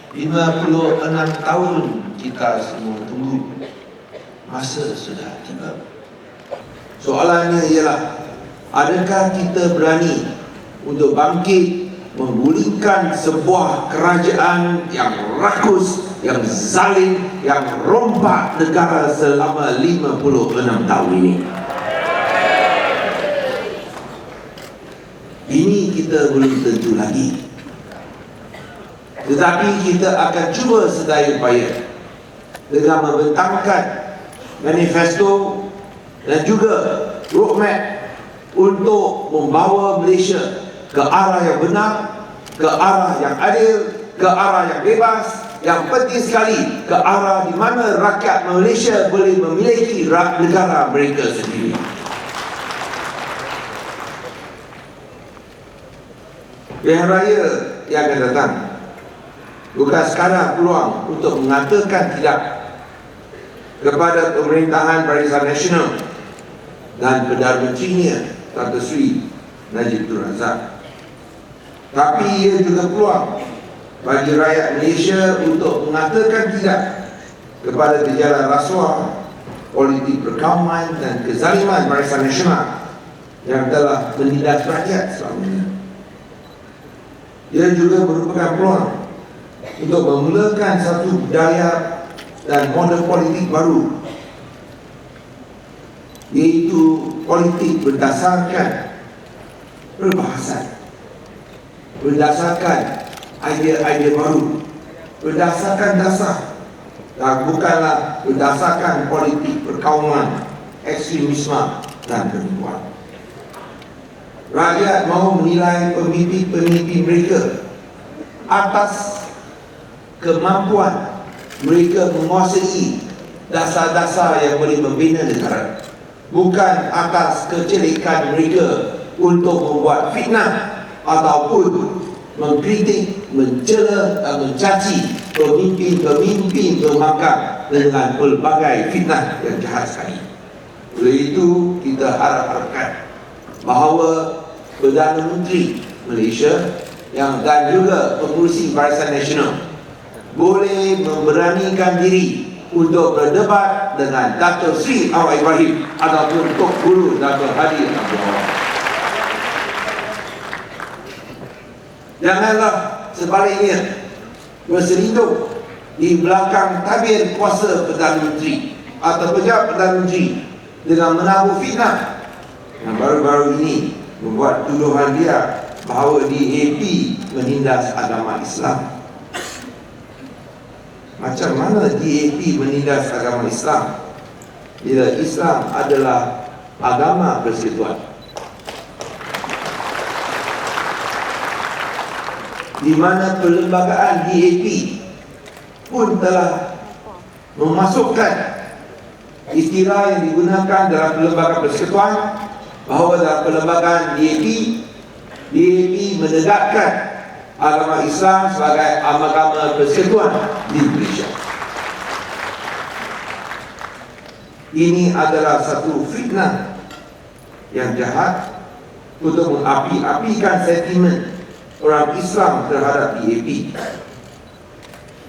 56 tahun kita semua tunggu, masa sudah tiba. Soalannya ialah, adakah kita berani untuk bangkit menggulingkan sebuah kerajaan yang rakus, yang zalim, yang rompak negara selama 56 tahun ini? Ini kita belum tentu lagi, tetapi kita akan cuba sedaya upaya dengan membentangkan manifesto dan juga roadmap untuk membawa Malaysia ke arah yang benar, ke arah yang adil, ke arah yang bebas, yang penting sekali ke arah di mana rakyat Malaysia boleh memiliki negara mereka sendiri. Pilihan raya yang akan datang bukan sekadar peluang untuk mengatakan tidak kepada pemerintahan Barisan Nasional dan Perdana Menterinya Dato' Sri Najib Tun Razak, tapi ia juga peluang bagi rakyat Malaysia untuk mengatakan tidak kepada gejala rasuah, politik perkauman dan kezaliman Barisan Nasional yang telah menindas rakyat selama ini. Ia juga merupakan peluang untuk memulakan satu budaya dan model politik baru, iaitu politik berdasarkan perbahasan, berdasarkan idea-idea baru, berdasarkan dasar, dan bukanlah berdasarkan politik perkauman, ekstremisme dan penipuan. Rakyat mahu menilai pemimpin-pemimpin mereka atas kemampuan mereka menguasai dasar-dasar yang boleh membina negara, bukan atas kecelikan mereka untuk membuat fitnah ataupun mengkritik, mencela dan mencaci pemimpin-pemimpin pembangkang dengan pelbagai fitnah yang jahat sekali. Oleh itu, kita harapkan bahawa Perdana Menteri Malaysia dan juga pengurusi Barisan Nasional boleh memberanikan diri untuk berdebat dengan Dato' Sri Anwar Ibrahim ataupun Tok Guru Dato' Hadi Abdul Rahman. Janganlah sebaliknya berselindung di belakang tabir kuasa Perdana Menteri atau pejabat Perdana Menteri dengan menabuh fitnah yang baru-baru ini membuat tuduhan dia bahawa DAP menindas agama Islam. Macam mana DAP menindas agama Islam bila Islam adalah agama persekutuan, di mana perlembagaan DAP pun telah memasukkan istilah yang digunakan dalam perlembagaan persekutuan bahawa dalam perlembagaan DAP menegakkan agama Islam sebagai agama persekutuan di Malaysia. Ini adalah satu fitnah yang jahat untuk mengapi-apikan sentimen orang Islam terhadap DAP.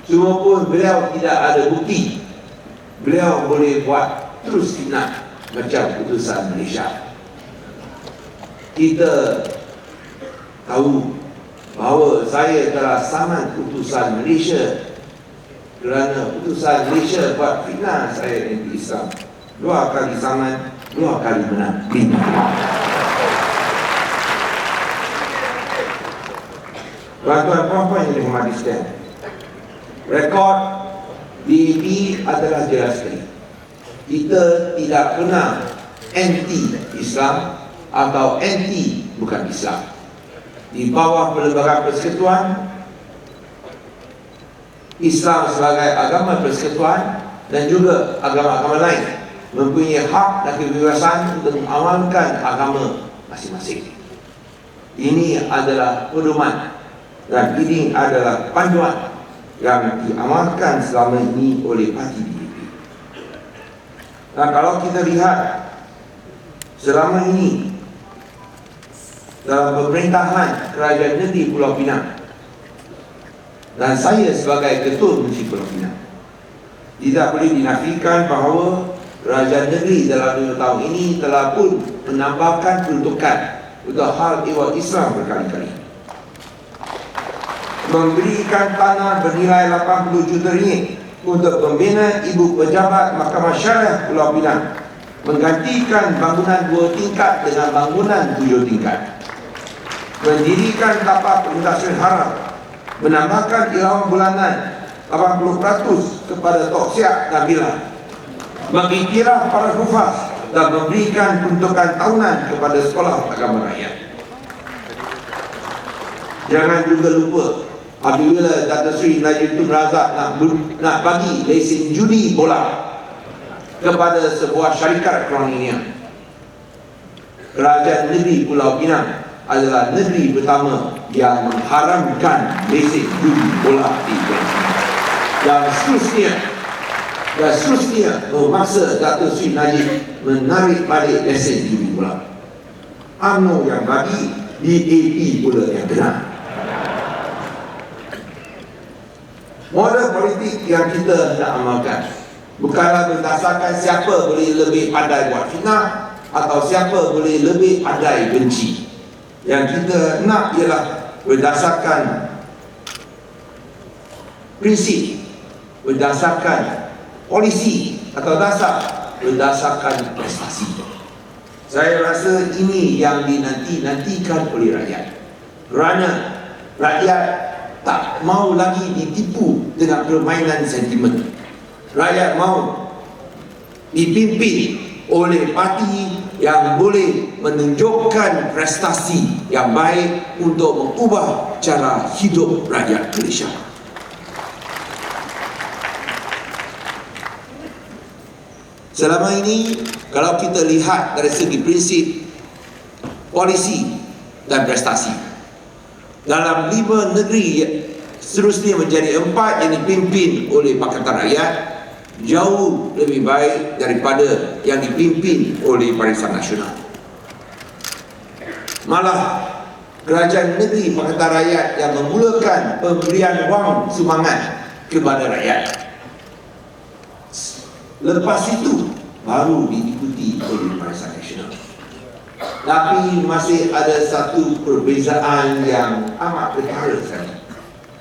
Cuma pun beliau tidak ada bukti, beliau boleh buat terus fitnah macam putusan Malaysia. Kita tahu bahawa saya telah saman putusan Malaysia kerana putusan Malaysia buat fitnah saya anti Islam. 2 kali saman, 2 kali menang. Tuan-tuan puan-puan yang dihormati sekalian, rekod DAP adalah jelas sekali. Kita tidak pernah anti-Islam atau anti bukan Islam. Di bawah perlembagaan persekutuan, Islam sebagai agama persekutuan dan juga agama-agama lain mempunyai hak dan kebebasan untuk mengamalkan agama masing-masing. Ini adalah pedoman dan ini adalah panduan yang diamalkan selama ini oleh parti DAP. Dan kalau kita lihat selama ini dalam pemerintahan Kerajaan Negeri Pulau Pinang, dan saya sebagai Ketua Menteri Pulau Pinang. Tidak boleh dinafikan bahawa Kerajaan Negeri dalam 2 tahun ini telah pun menambahkan peruntukan untuk hal ehwal Islam berkali-kali. Memberikan tanah bernilai 80 juta ringgit untuk membina Ibu Pejabat Mahkamah Syariah Pulau Pinang, menggantikan bangunan 2 tingkat dengan bangunan 7 tingkat, mendirikan tapak pentasbih haram, menambahkan ilawan bulanan 80% kepada Tok Siak dan Bila, mengiktiraf para hufaz dan memberikan peruntukan tahunan kepada sekolah agama rakyat. Jangan juga lupa, apabila Datuk Seri Najib Tun Razak nak bagi lesen judi bola kepada sebuah syarikat kronia, Kerajaan Negeri Pulau Pinang adalah negeri pertama yang mengharamkan lesen judi bola di Malaysia. Dan seterusnya memaksa Datuk Seri Najib menarik balik lesen judi bola. UMNO yang bagi, DAP pula yang kena. Model politik yang kita hendak amalkan bukanlah berdasarkan siapa boleh lebih pandai buat fitnah atau siapa boleh lebih pandai benci. Yang kita nak ialah berdasarkan prinsip, berdasarkan polisi atau berdasarkan prestasi. Saya rasa ini yang dinanti-nantikan oleh rakyat, kerana rakyat tak mau lagi ditipu dengan permainan sentimen. Rakyat mau dipimpin oleh parti yang boleh menunjukkan prestasi yang baik untuk mengubah cara hidup rakyat Malaysia. Selama ini, kalau kita lihat dari segi prinsip, polisi dan prestasi, dalam 5 negeri seterusnya menjadi 4 yang dipimpin oleh Pakatan Rakyat, jauh lebih baik daripada yang dipimpin oleh Barisan Nasional. Malah Kerajaan Negeri Pakatan Rakyat yang memulakan pemberian wang sumbangan kepada rakyat, lepas itu baru diikuti oleh Barisan Nasional. Tapi masih ada satu perbezaan yang amat ketara sekali,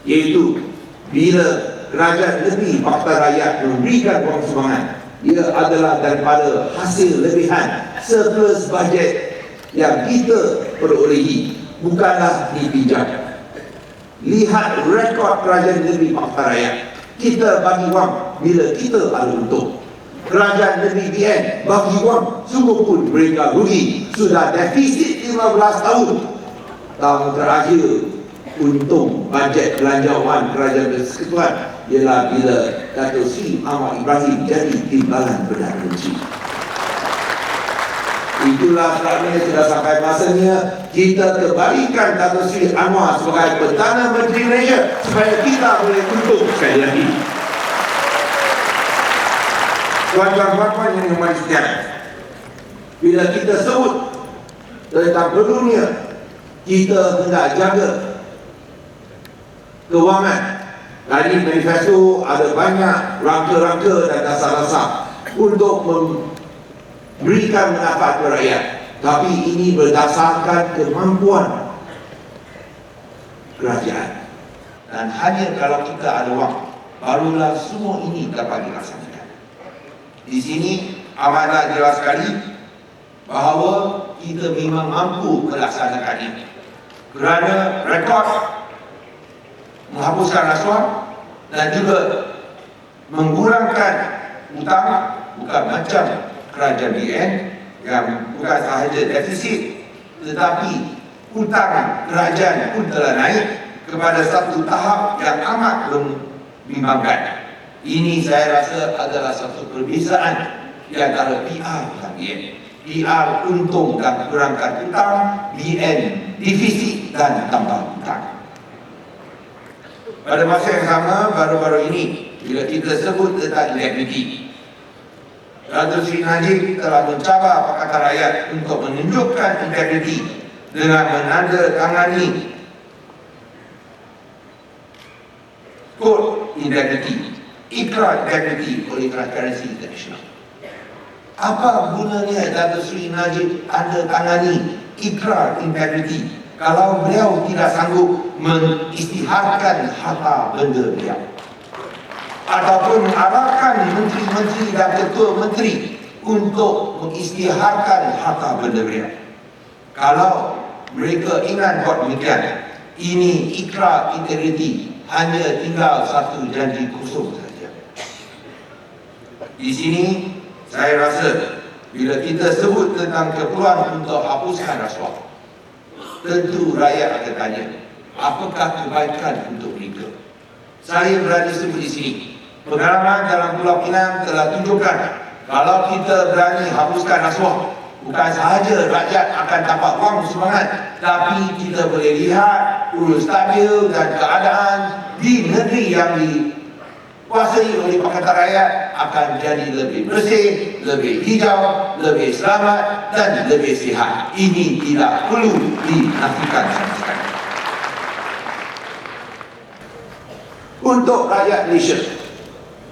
iaitu bila Kerajaan Negeri Pakatan Rakyat memberikan wang sumbangan, ia adalah daripada hasil lebihan surplus bajet yang kita perolehi, bukanlah dipinjam. Lihat rekod Kerajaan Negeri Pakatan Rakyat, kita bagi wang bila kita ada untung. Kerajaan Negeri BN bagi wang, sungguh pun mereka rugi. Sudah defisit 15 tahun. Tahun terakhir untung bajet belanjawan Kerajaan Persekutuan ialah bila Datuk Seri Ahmad Ibrahim jadi Timbalan Perdana Menteri. Itulah sebabnya sudah sampai masanya kita kembalikan Datuk Seri Anwar sebagai Perdana Menteri Malaysia supaya kita boleh untung sekali lagi. Tuan-tuan puan-puan yang dimari sekalian, bila kita sebut tentang perlunya kita hendak jaga kewangan, dari manifesto ada banyak rangka-rangka dan dasar-dasar untuk memberikan manfaat kepada rakyat, tapi ini berdasarkan kemampuan kerajaan, dan hanya kalau kita ada wang barulah semua ini dapat dilaksanakan. Di sini amanah jelas sekali bahawa kita memang mampu melaksanakan ini, kerana rekod menghapuskan rasuah dan juga mengurangkan hutang, bukan macam kerajaan BN yang bukan sahaja defisit, tetapi hutang kerajaan pun telah naik kepada satu tahap yang amat membimbangkan. Ini saya rasa adalah satu perbezaan di antara PR dan BN. PR untung dan kurangkan hutang, BN defisit dan tambah hutang. Pada masa yang sama, baru-baru ini bila kita sebut tentang integriti, Datuk Seri Najib telah mencabar Pakatan Rakyat untuk menunjukkan integriti dengan menandatangani Code Integrity, ICRA Integrity oleh Transparency International. Apa gunanya Datuk Seri Najib anda tangani ICRA Integrity kalau beliau tidak sanggup mengisytiharkan harta benda beliau, ataupun mengarahkan menteri-menteri dan ketua menteri untuk mengisytiharkan harta benda beliau? Kalau mereka ingat buat demikian, ini ICRA Integrity hanya tinggal satu janji kosong saja. Di sini saya rasa bila kita sebut tentang keperluan untuk hapuskan rasuah, tentu rakyat akan tanya, apakah kebaikan untuk mereka? Saya berani sebut di sini, pengalaman dalam Pulau Pinang telah tunjukkan kalau kita berani hapuskan rasuah, bukan sahaja rakyat akan dapat wang sumbangan, tapi kita boleh lihat urus stabil dan keadaan di negeri yang dikuasai oleh Pakatan Rakyat akan jadi lebih bersih, lebih hijau, lebih selamat dan lebih sihat. Ini tidak perlu dinafikan sama sekali. Untuk rakyat Malaysia,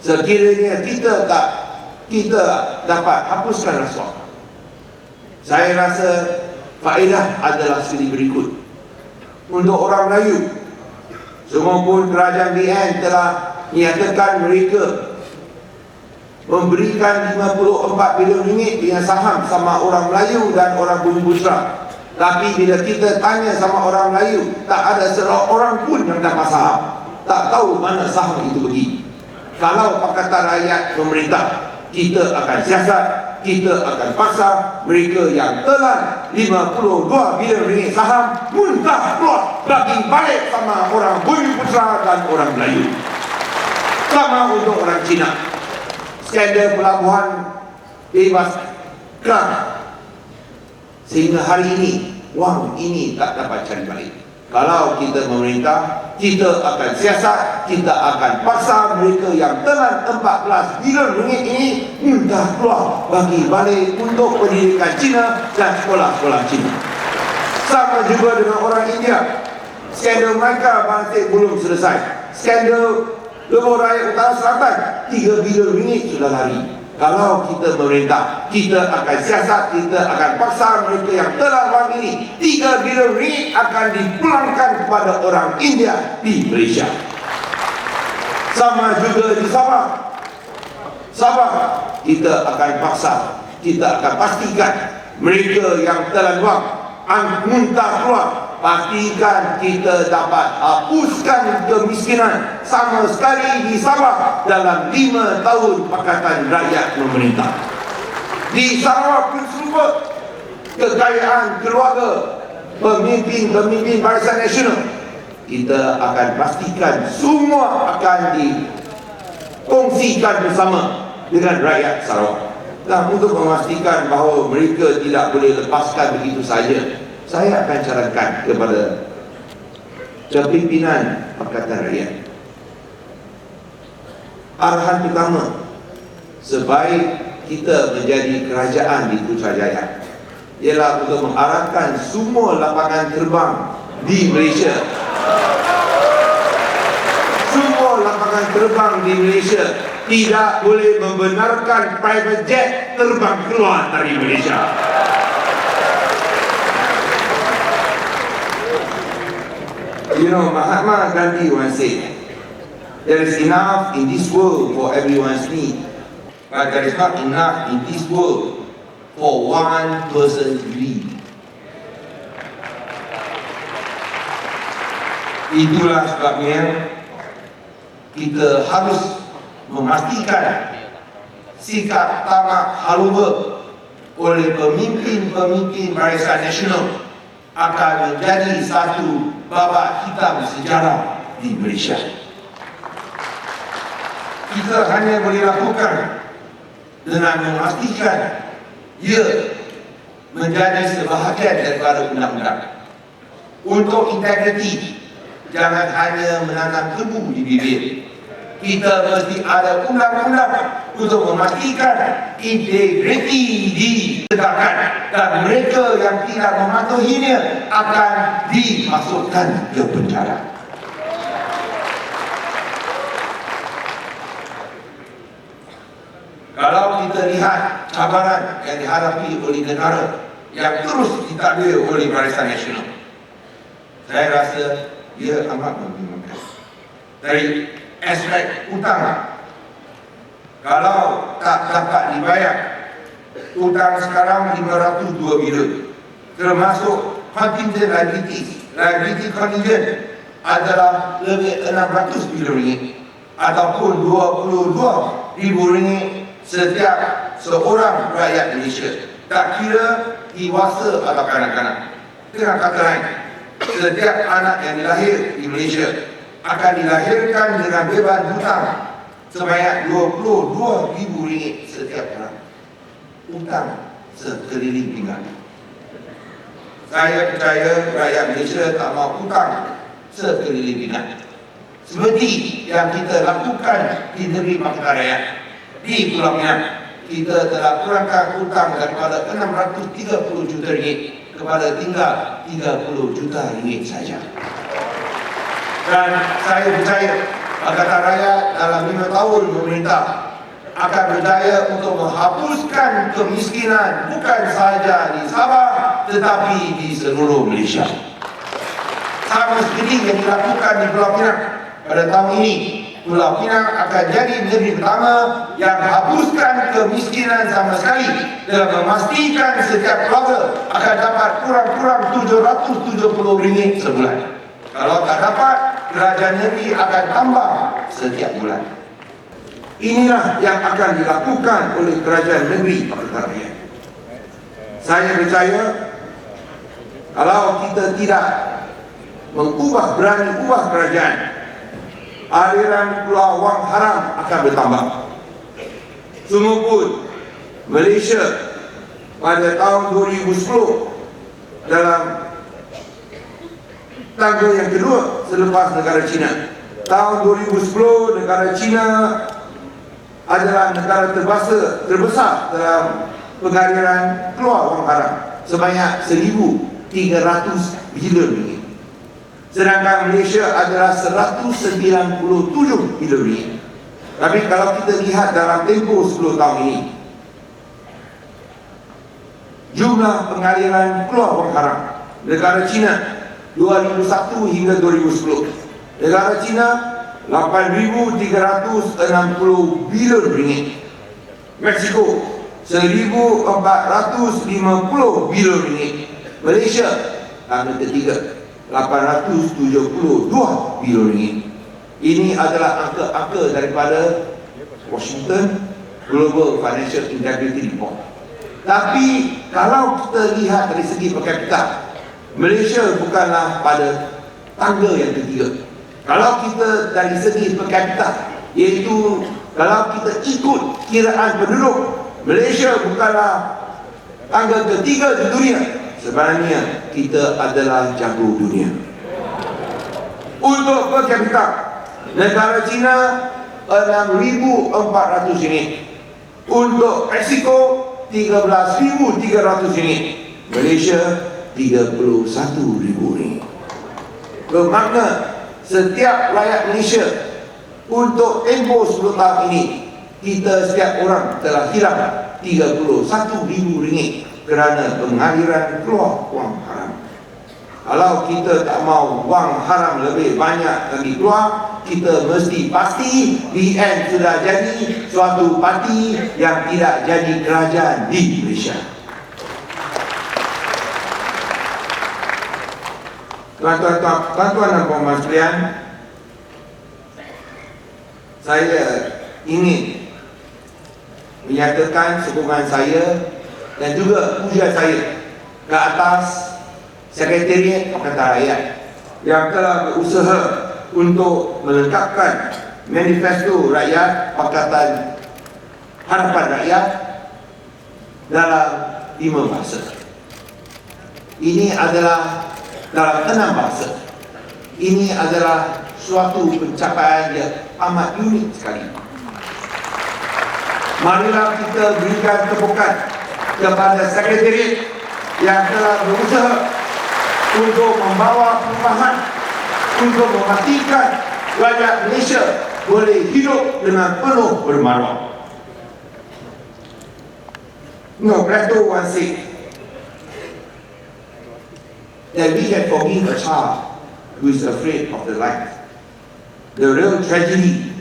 sekiranya kita dapat hapuskan rasuah, saya rasa faedah adalah seperti berikut. Untuk orang Melayu, semua pun kerajaan BN telah menyatakan mereka memberikan 54 bilion ringgit dengan saham sama orang Melayu dan orang Bumiputera. Tapi bila kita tanya sama orang Melayu, tak ada seorang pun yang dapat saham, tak tahu mana saham itu pergi. Kalau Pakatan Rakyat memerintah, kita akan siasat, kita akan paksa mereka yang telan 52 bilion ringgit saham muntah keluar bagi balik sama orang Bumiputera dan orang Melayu. Sama untuk orang Cina, skandal pelabuhan bebas kerang, sehingga hari ini wang ini tak dapat cari balik. Kalau kita memerintah, kita akan siasat, kita akan paksa mereka yang telan 14 bilion ringgit ini muntah keluar bagi balik untuk pendidikan Cina dan sekolah-sekolah Cina. Sama juga dengan orang India, skandal mereka masih belum selesai. Skandal Lebuh Raya Utara Selatan, 3 bilion ringgit sudah lari. Kalau kita memerintah, kita akan siasat, kita akan paksa mereka yang telah wang ini, 3 bilion ringgit akan dipulangkan kepada orang India di Malaysia. Sama juga di Sabah. Sabah, kita akan paksa, kita akan pastikan mereka yang telah wang muntah keluar, pastikan kita dapat hapuskan kemiskinan sama sekali di Sabah dalam 5 tahun Pakatan Rakyat memerintah. Di Sarawak pun serupa, kekayaan keluarga pemimpin Barisan Nasional, kita akan pastikan semua akan dikongsikan bersama dengan rakyat Sarawak. Dan untuk memastikan bahawa mereka tidak boleh lepaskan begitu saja, saya akan sarankan kepada kepimpinan Pakatan Rakyat, arahan pertama, sebaik kita menjadi kerajaan di Putrajaya ialah untuk mengarahkan semua lapangan terbang di Malaysia, semua lapangan terbang di Malaysia tidak boleh membenarkan private jet terbang keluar dari Malaysia. You know, Mahatma Gandhi once said, there is enough in this world for everyone's need, but there is not enough in this world for one person's greed. Itulah sebabnya kita harus memastikan sikap tamak haluba oleh pemimpin-pemimpin Barisan Nasional akan menjadi satu babak hitam sejarah di Malaysia. Kita hanya boleh lakukan dengan memastikan ia menjadi sebahagian daripada undang-undang. Untuk integriti, jangan hanya menanam tebu di bibir. Kita mesti ada undang-undang untuk memastikan integriti ditegakkan dan mereka yang tidak mematuhinya akan dimasukkan ke penjara. kita lihat cabaran yang dihadapi oleh negara yang terus ditadbir oleh Barisan Nasional, saya rasa ia amat membingungkan. Dari aspek hutang, kalau tak dapat dibayar, hutang sekarang 502 bilion, termasuk contingent liability contingent adalah lebih 600 bilion ringgit, ataupun 22 ribu ringgit setiap seorang rakyat Malaysia, tak kira dewasa atau kanak-kanak. Dengan kata lain, setiap anak yang dilahir di Malaysia akan dilahirkan dengan beban hutang sebanyak 22 ribu ringgit setiap orang. Hutang sekeliling pinggan. Saya percaya rakyat Malaysia tak mahu hutang sekeliling pinggan, seperti yang kita lakukan di negeri Pakatan Raya. Di Pulau Pinang, kita telah kurangkan hutang daripada 630 juta ringgit kepada tinggal 30 juta ringgit saja. Dan saya percaya Pakatan Raya dalam 5 tahun pemerintah akan berjaya untuk menghapuskan kemiskinan bukan sahaja di Sabah tetapi di seluruh Malaysia. Sama seperti yang dilakukan di Pulau Pinang pada tahun ini, Pulau Pinang akan jadi negeri pertama yang hapuskan kemiskinan sama sekali dalam memastikan setiap keluarga akan dapat kurang-kurang RM770 sebulan. Kalau tak dapat, kerajaan negeri akan tambah setiap bulan. Inilah yang akan dilakukan oleh kerajaan negeri Pakatan Raya. Saya percaya kalau kita tidak berani ubah kerajaan, aliran keluar wang haram akan bertambah. Sungguh pun Malaysia pada tahun 2010 dalam tangga yang kedua selepas negara China. Tahun 2010 negara China adalah negara terbesar dalam pengaliran keluar wang haram sebanyak 1,300 bilion ringgit. Sedangkan Malaysia adalah 197 bilion ringgit. Tapi kalau kita lihat dalam tempoh 10 tahun ini, jumlah pengaliran keluar wang haram negara China 2001 hingga 2010, negara China 8,360 bilion ringgit, Meksiko 1,450 bilion ringgit, Malaysia tangga ketiga 872 bilion ringgit. Ini adalah angka-angka daripada Washington Global Financial Integrity Report. Tapi kalau kita lihat dari segi per kapita, Malaysia bukanlah pada tangga yang ketiga. Kalau kita dari segi per kapita, iaitu kalau kita ikut kiraan penduduk, Malaysia bukanlah tangga ketiga di dunia. Sebenarnya kita adalah jago dunia. Untuk per kapita, negara China 6,400 ringgit. Untuk Meksiko 13,300 ringgit. Malaysia 31,000 ringgit. Bermakna setiap rakyat Malaysia untuk tempoh 10 tahun ini, kita setiap orang telah hilang 31,000 ringgit kerana pengaliran keluar wang haram. Kalau kita tak mau wang haram lebih banyak lagi keluar, kita mesti pasti BN sudah jadi suatu parti yang tidak jadi kerajaan di Malaysia. Tuan-tuan dan puan-puan sekalian, saya ingin menyatakan sokongan saya dan juga puja saya ke atas Sekretariat Pakatan Rakyat yang telah berusaha untuk melengkapkan manifesto rakyat Pakatan Harapan Rakyat dalam 5 bahasa. Ini adalah dalam 6 bahasa. Ini adalah suatu pencapaian yang amat unik sekali. Marilah kita berikan tepukan kepada Sekretariat yang telah berusaha untuk membawa perubahan, untuk memastikan rakyat Malaysia boleh hidup dengan penuh bermaruah. No, Plato once said that we can forgive a child who is afraid of the light. The real tragedy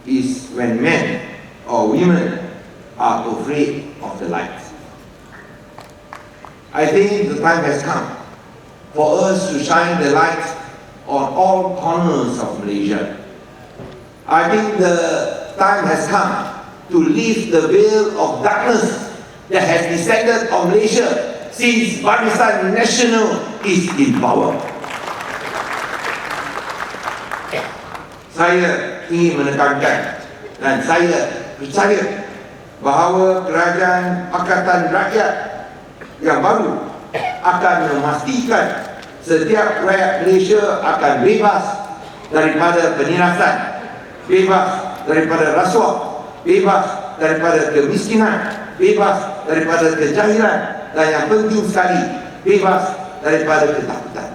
is when men or women are afraid of the light. I think the time has come for us to shine the light on all corners of Malaysia. I think the time has come to lift the veil of darkness that has descended on Malaysia since Barisan Nasional is in power. Saya ingin menekankan dan saya percaya bahawa Kerajaan Pakatan Rakyat yang baru akan memastikan setiap rakyat Malaysia akan bebas daripada penirasan, bebas daripada rasuah, bebas daripada kemiskinan, bebas daripada kejahilan, dan yang penting sekali, bebas daripada ketakutan.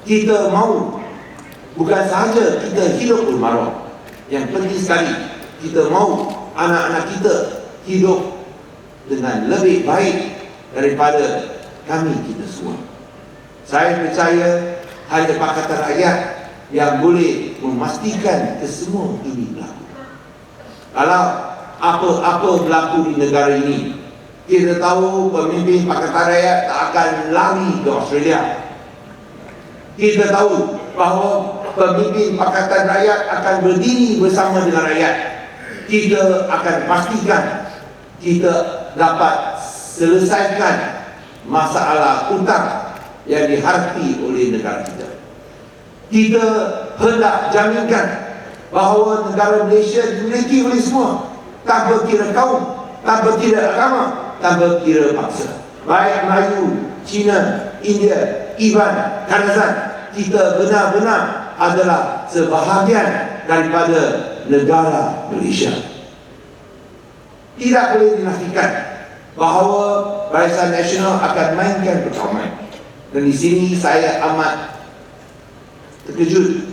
Kita mahu bukan sahaja kita hidup bermaruah, yang penting sekali kita mahu anak-anak kita hidup dengan lebih baik daripada kami kita semua. Saya percaya hanya Pakatan Rakyat yang boleh memastikan kesemua ini berlaku. Kalau apa-apa berlaku di negara ini, kita tahu pemimpin Pakatan Rakyat tak akan lari ke Australia. Kita tahu bahawa pemimpin Pakatan Rakyat akan berdiri bersama dengan rakyat. Kita akan pastikan kita dapat selesaikan masalah utang yang dihadapi oleh negara kita. Kita hendak jaminkan bahawa negara Malaysia dimiliki oleh semua, tanpa kira kaum, tanpa kira agama, tanpa kira bangsa. Baik Melayu, Cina, India, Iban, Kanazan, kita benar-benar adalah sebahagian daripada negara Malaysia. Tidak boleh dinafikan bahawa Barisan Nasional akan mainkan peranan. Dan di sini saya amat terkejut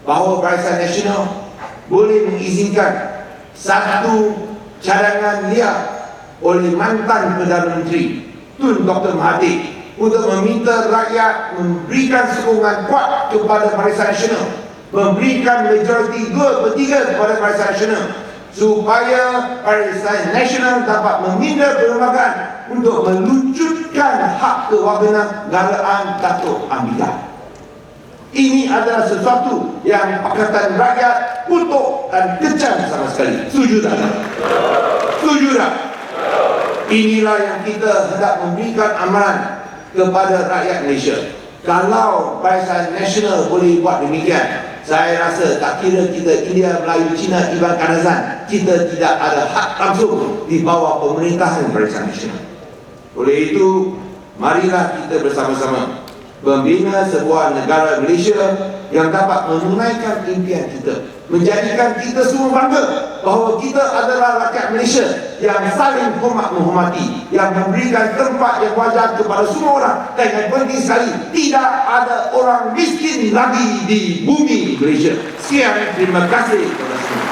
bahawa Barisan Nasional boleh mengizinkan satu cadangan liar oleh mantan Perdana Menteri Tun Dr. Mahathir untuk meminta rakyat memberikan sokongan kuat kepada Barisan Nasional, memberikan majoriti 2/3 kepada Barisan Nasional, supaya Barisan Nasional dapat meminda perlembagaan untuk melucutkan hak kewarganegaraan Datuk Amida. Ini adalah sesuatu yang Pakatan Rakyat kutuk dan kecam sama sekali. Setuju tak? Setuju tak? Inilah yang kita hendak memberikan amaran kepada rakyat Malaysia. Kalau Barisan Nasional boleh buat demikian, saya rasa tak kira kita India, Melayu, Cina, Iban, Kanazan, kita tidak ada hak langsung di bawah pemerintahan Barisan Nasional. Oleh itu, marilah kita bersama-sama membina sebuah negara Malaysia yang dapat menunaikan impian kita, menjadikan kita semua bangga bahawa kita adalah rakyat Malaysia yang saling hormat menghormati, yang memberikan tempat yang wajar kepada semua orang, dan yang penting sekali, tidak ada orang miskin lagi di bumi Malaysia. Sekian, terima kasih kepada semua.